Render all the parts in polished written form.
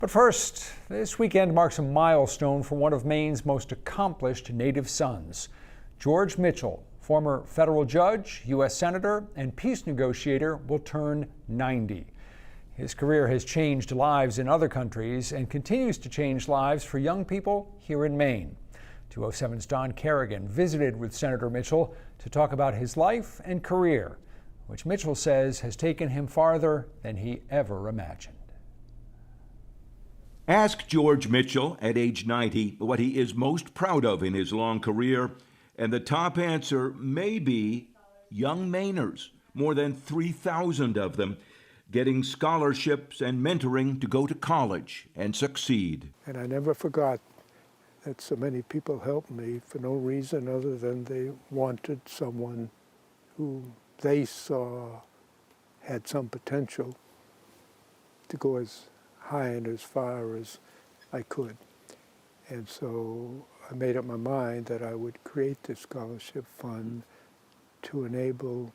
But first, this weekend marks a milestone for one of Maine's most accomplished native sons. George Mitchell, former federal judge, U.S. Senator, and peace negotiator, will turn 90. His career has changed lives in other countries and continues to change lives for young people here in Maine. 207's Don Kerrigan visited with Senator Mitchell to talk about his life and career, which Mitchell says has taken him farther than he ever imagined. Ask George Mitchell at age 90 what he is most proud of in his long career, and the top answer may be young Mainers, more than 3,000 of them, getting scholarships and mentoring to go to college and succeed. And I never forgot that so many people helped me for no reason other than they wanted someone who they saw had some potential to go as high and as far as I could. And so I made up my mind that I would create this scholarship fund to enable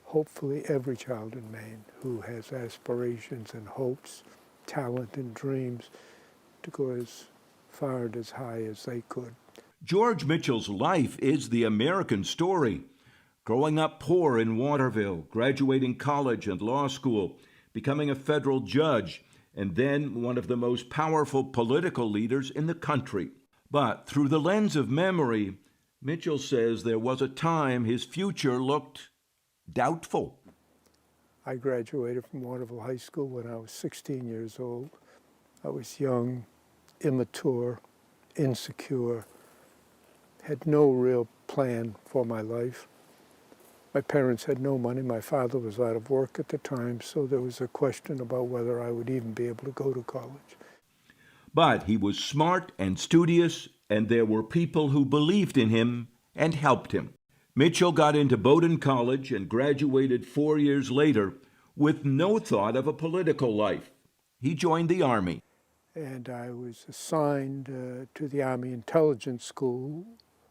hopefully every child in Maine who has aspirations and hopes, talent and dreams to go as far and as high as they could. George Mitchell's life is the American story. Growing up poor in Waterville, graduating college and law school, becoming a federal judge, and then one of the most powerful political leaders in the country. But through the lens of memory, Mitchell says there was a time his future looked doubtful. I graduated from Waterville High School when I was 16 years old. I was young, immature, insecure, had no real plan for my life. My parents had no money. My father was out of work at the time, so there was a question about whether I would even be able to go to college. But he was smart and studious, and there were people who believed in him and helped him. Mitchell got into Bowdoin College and graduated 4 years later with no thought of a political life. He joined the Army. And I was assigned to the Army Intelligence School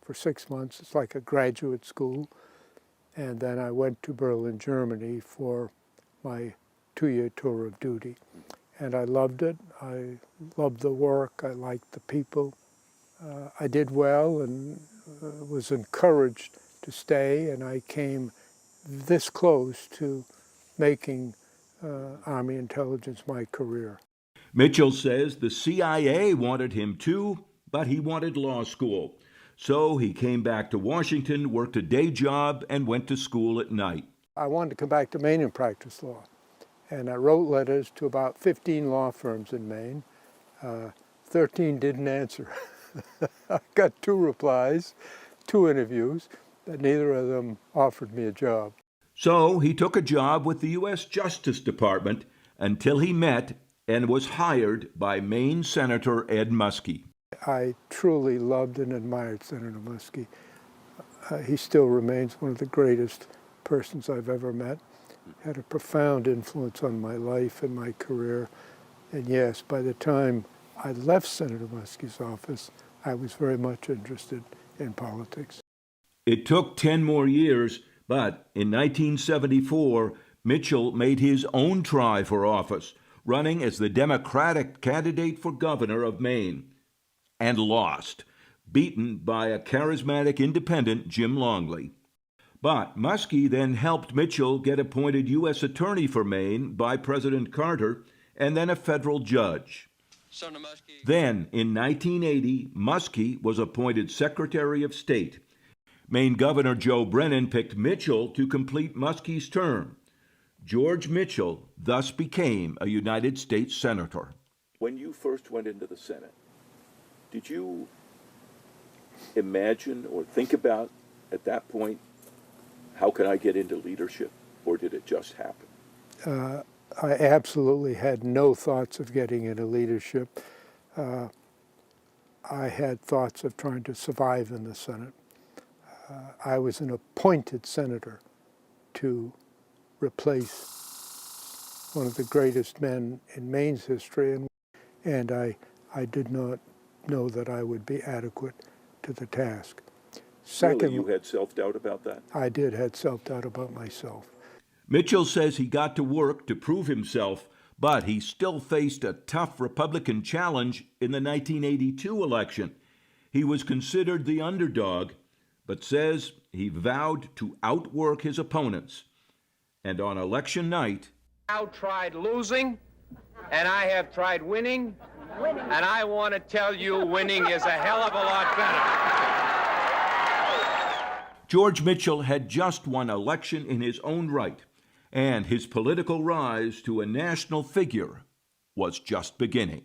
for 6 months. It's like a graduate school. And then I went to Berlin, Germany for my 2-year tour of duty. And I loved it. I loved the work. I liked the people. I did well and was encouraged to stay, and I came this close to making Army intelligence my career. Mitchell says the CIA wanted him too, but he wanted law school. So he came back to Washington, worked a day job, and went to school at night. I wanted to come back to Maine and practice law. And I wrote letters to about 15 law firms in Maine. 13 didn't answer. I got 2 replies, 2 interviews, but neither of them offered me a job. So he took a job with the U.S. Justice Department until he met and was hired by Maine Senator Ed Muskie. I truly loved and admired Senator Muskie. He still remains one of the greatest persons I've ever met. Had a profound influence on my life and my career. And yes, by the time I left Senator Muskie's office, I was very much interested in politics. It took 10 more years, but in 1974, Mitchell made his own try for office, running as the Democratic candidate for governor of Maine, and lost, beaten by a charismatic independent, Jim Longley. But Muskie then helped Mitchell get appointed U.S. Attorney for Maine by President Carter, and then a federal judge. Then, in 1980, Muskie was appointed Secretary of State. Maine Governor Joe Brennan picked Mitchell to complete Muskie's term. George Mitchell thus became a United States Senator. When you first went into the Senate, did you imagine or think about at that point, how can I get into leadership, or did it just happen? I absolutely had no thoughts of getting into leadership. I had thoughts of trying to survive in the Senate. I was an appointed senator to replace one of the greatest men in Maine's history, and I did not know that I would be adequate to the task. Second, really, you had self-doubt about that? I did have self-doubt about myself. Mitchell says he got to work to prove himself But he still faced a tough Republican challenge in the 1982 election. He was considered the underdog, but says he vowed to outwork his opponents. And on election night, I tried losing, and I have tried winning, and I want to tell you winning is a hell of a lot better. George Mitchell had just won election in his own right, and his political rise to a national figure was just beginning.